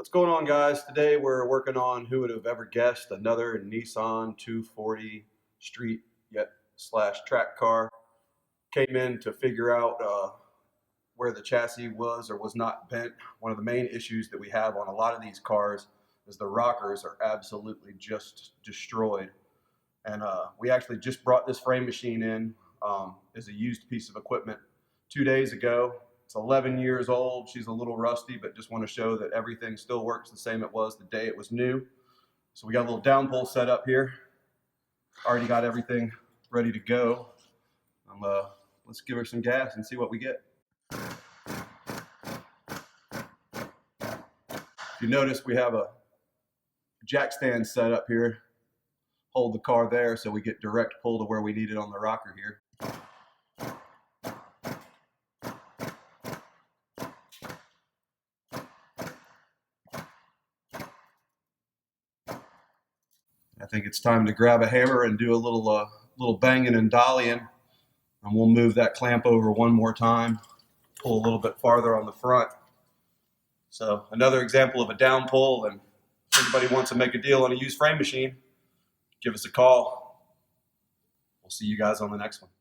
What's going on, guys? Today we're working on, who would have ever guessed, another Nissan 240 street yet slash track car. Came in to figure out where the chassis was or was not bent. One of the main issues that we have on a lot of these cars is the rockers are absolutely just destroyed. And we actually just brought this frame machine in as a used piece of equipment 2 days ago. It's 11 years old. She's a little rusty, but just want to show that everything still works the same it was the day it was new. So we got a little down pull set up here. Already got everything ready to go. Let's give her some gas and see what we get. If you notice, we have a jack stand set up here. Hold the car there so we get direct pull to where we need it on the rocker here. I think it's time to grab a hammer and do a little banging and dollying, and we'll move that clamp over one more time, pull a little bit farther on the front. So another example of a down pull, and if anybody wants to make a deal on a used frame machine, give us a call. We'll see you guys on the next one.